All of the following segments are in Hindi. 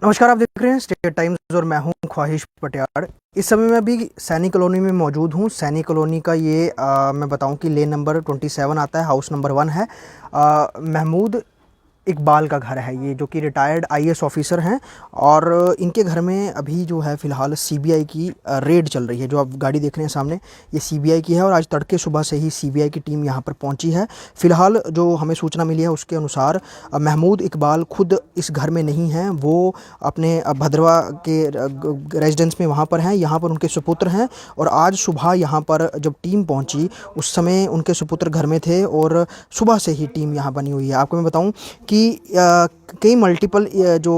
नमस्कार, आप देख रहे हैं स्टेट टाइम्स और मैं हूं ख्वाहिश पटियाड़। इस समय मैं अभी सैनी कॉलोनी में मौजूद हूं। सैनी कॉलोनी का ये मैं बताऊं कि लेन नंबर 27 आता है, हाउस नंबर 1 है। महमूद इकबाल का घर है ये, जो कि रिटायर्ड आईएएस ऑफिसर हैं। और इनके घर में अभी जो है फ़िलहाल सीबीआई की रेड चल रही है। जो आप गाड़ी देख रहे हैं सामने, ये सीबीआई की है और आज तड़के सुबह से ही सीबीआई की टीम यहाँ पर पहुँची है। फ़िलहाल जो हमें सूचना मिली है उसके अनुसार महमूद इकबाल खुद इस घर में नहीं हैं। वो अपने भद्रवा के रेजिडेंस में वहाँ पर हैं। यहाँ पर उनके सुपुत्र हैं और आज सुबह यहाँ पर जब टीम पहुँची उस समय उनके सुपुत्र घर में थे और सुबह से ही टीम यहाँ बनी हुई है। आपको मैं बताऊँ कि कई मल्टीपल जो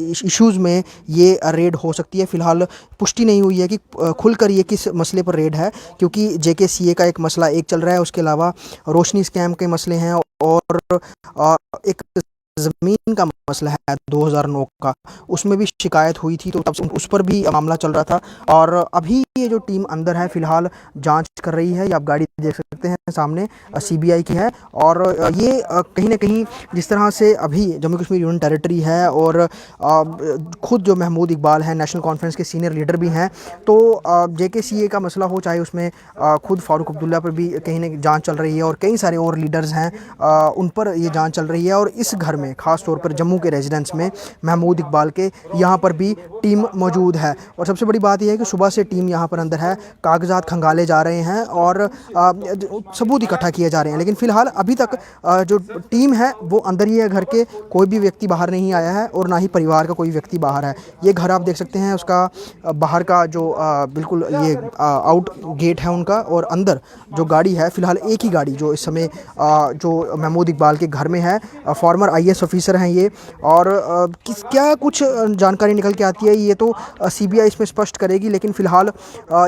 इश्यूज़ में ये रेड हो सकती है। फ़िलहाल पुष्टि नहीं हुई है कि खुलकर ये किस मसले पर रेड है, क्योंकि जेकेसीए का एक मसला एक चल रहा है, उसके अलावा रोशनी स्कैम के मसले हैं और एक ज़मीन का मसला है 2009 का, उसमें भी शिकायत हुई थी तो तब से उस पर भी मामला चल रहा था। और अभी ये जो टीम अंदर है फ़िलहाल जांच कर रही है। ये आप गाड़ी देख सकते हैं सामने, सीबीआई की है। और ये कहीं ना कहीं जिस तरह से अभी जम्मू कश्मीर यूनियन टेरिटरी है और खुद जो महमूद इकबाल हैं नेशनल कॉन्फ्रेंस के सीनियर लीडर भी हैं, तो जेकेसीए का मसला हो चाहे उसमें खुद फारूक अब्दुल्ला पर भी कहीं ना जांच चल रही है और कई सारे और लीडर्स हैं उन पर ये जांच चल रही है। और इस घर में ख़ास तौर पर जम्मू के रेजिडेंस में महमूद इकबाल के यहाँ पर भी टीम मौजूद है। और सबसे बड़ी बात यह है कि सुबह से टीम यहाँ पर अंदर है, कागजात खंगाले जा रहे हैं और सबूत इकट्ठा किए जा रहे हैं। लेकिन फ़िलहाल अभी तक जो टीम है वो अंदर ही है घर के, कोई भी व्यक्ति बाहर नहीं आया है और ना ही परिवार का कोई व्यक्ति बाहर है। ये घर आप देख सकते हैं, उसका बाहर का जो बिल्कुल ये आउट गेट है उनका, और अंदर जो गाड़ी है फ़िलहाल एक ही गाड़ी जो इस समय जो महमूद इकबाल के घर में है। फॉर्मर आईएएस ऑफिसर हैं ये। और क्या कुछ जानकारी निकल के आती है ये तो सीबीआई इसमें स्पष्ट करेगी। लेकिन फ़िलहाल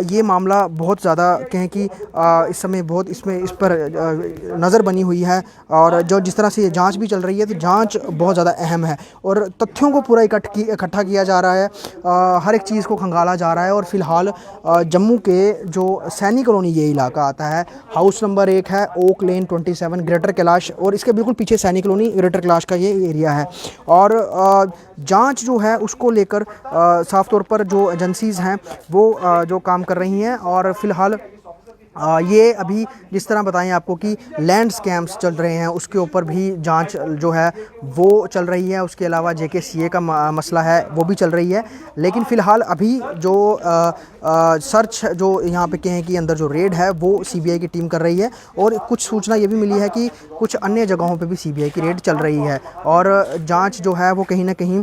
ये मामला बहुत ज़्यादा कहें कि इस समय बहुत इस पर नज़र बनी हुई है। और जो जिस तरह से ये जांच भी चल रही है तो जांच बहुत ज़्यादा अहम है और तथ्यों को पूरा इकट्ठा किया जा रहा है, हर एक चीज़ को खंगाला जा रहा है। और फ़िलहाल जम्मू के जो सैनी कॉलोनी ये इलाका आता है, हाउस नंबर 1 है, ओक लेन 27, ग्रेटर कैलाश, और इसके बिल्कुल पीछे सैनी कॉलोनी ग्रेटर कैलाश का ये एरिया है। और जांच जो है उसको लेकर साफ तौर पर जो एजेंसीज़ हैं वो जो काम कर रही हैं। और फ़िलहाल ये अभी जिस तरह बताएं आपको कि लैंड स्कैम्स चल रहे हैं उसके ऊपर भी जांच जो है वो चल रही है। उसके अलावा जेकेसीए का मसला है वो भी चल रही है। लेकिन फ़िलहाल अभी जो सर्च जो यहाँ पे कहें कि अंदर जो रेड है वो सीबीआई की टीम कर रही है। और कुछ सूचना ये भी मिली है कि कुछ अन्य जगहों पे भी सीबीआई की रेड चल रही है। और जांच जो है वो कहीं ना कहीं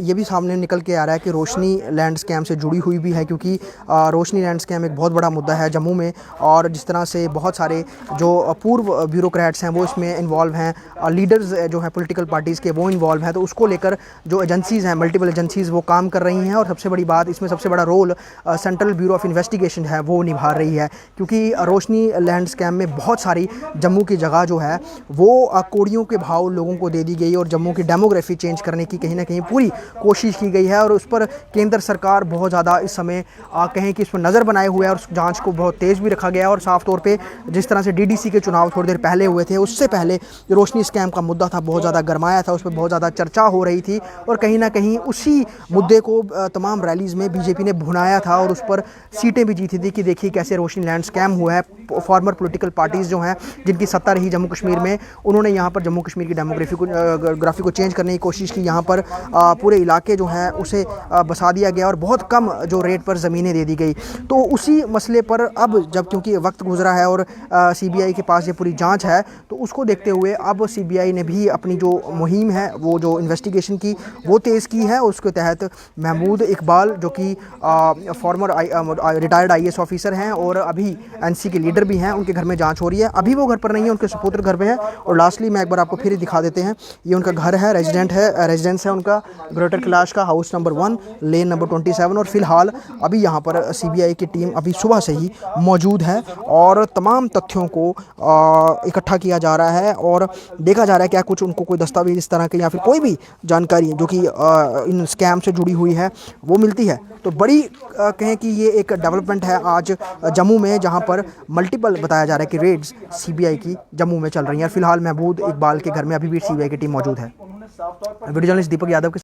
ये भी सामने निकल के आ रहा है कि रोशनी लैंड स्कैम से जुड़ी हुई भी है, क्योंकि रोशनी लैंड स्कैम एक बहुत बड़ा मुद्दा है जम्मू में। और जिस तरह से बहुत सारे जो पूर्व ब्यूरोक्रेट्स हैं वो इसमें इन्वॉल्व हैं, लीडर्स जो हैं पॉलिटिकल पार्टीज़ के वो इन्वॉल्व हैं, तो उसको लेकर जो एजेंसीज़ हैं मल्टीपल एजेंसीज़ वो काम कर रही हैं। और सबसे बड़ी बात इसमें सबसे बड़ा role central bureau of investigation है वो निभा रही है, क्योंकि रोशनी लैंड स्कैम में बहुत सारी जम्मू की जगह जो है वो कोड़ियों के भाव लोगों को दे दी गई और जम्मू की डेमोग्राफी चेंज करने की कहीं ना कहीं पूरी कोशिश की गई है। और उस पर केंद्र सरकार बहुत ज़्यादा इस समय कहें कि इस पर नज़र बनाए हुए है और उस जाँच को बहुत तेज़ भी रखा गया। और साफ तौर पे जिस तरह से डीडीसी के चुनाव थोड़ी देर पहले हुए थे, उससे पहले रोशनी स्कैम का मुद्दा था बहुत ज़्यादा गरमाया था, उस पर बहुत ज़्यादा चर्चा हो रही थी। और कहीं ना कहीं उसी मुद्दे को तमाम रैलीज़ में बीजेपी ने भुनाया था और उस पर सीटें भी जीती थी कि देखिए कैसे रोशनी लैंड स्कैम हुआ है। फॉर्मर पॉलिटिकल पार्टीज़ जो हैं जिनकी सत्ता रही जम्मू कश्मीर में, उन्होंने यहाँ पर जम्मू कश्मीर की डेमोग्राफी को चेंज करने की कोशिश की। यहाँ पर पूरे इलाके जो हैं उसे बसा दिया गया और बहुत कम जो रेट पर ज़मीनें दे दी गई। तो उसी मसले पर अब जब क्योंकि वक्त गुजरा है और सीबीआई के पास ये पूरी जांच है, तो उसको देखते हुए अब सीबीआई ने भी अपनी जो मुहिम है वो जो इन्वेस्टिगेशन की वो तेज़ की है। उसके तहत महमूद इकबाल जो कि फॉर्मर रिटायर्ड आईएएस ऑफिसर हैं और अभी एनसी के लीडर भी हैं, उनके घर में जांच हो रही है। अभी वो घर पर नहीं है, उनके सुपुत्र घर पे है। और लास्टली मैं एक बार आपको फिर दिखा देते हैं, ये उनका घर है, रेजिडेंस है उनका, ग्रेटर कैलाश का, हाउस नंबर 1, लेन नंबर 27। और फिलहाल अभी यहाँ पर सीबीआई की टीम अभी सुबह से ही मौजूद है और तमाम तथ्यों को इकट्ठा किया जा रहा है और देखा जा रहा है क्या कुछ उनको कोई दस्तावेज इस तरह के या फिर कोई भी जानकारी जो कि इन स्कैम से जुड़ी हुई है वो मिलती है। तो बड़ी कहें कि ये एक डेवलपमेंट है आज जम्मू में, जहां पर मल्टीपल बताया जा रहा है कि रेड्स सीबीआई की जम्मू में चल रही हैं। फिलहाल महमूद इकबाल के घर में अभी भी सीबीआई की टीम मौजूद है। वीडियो जर्नलिस्ट दीपक यादव के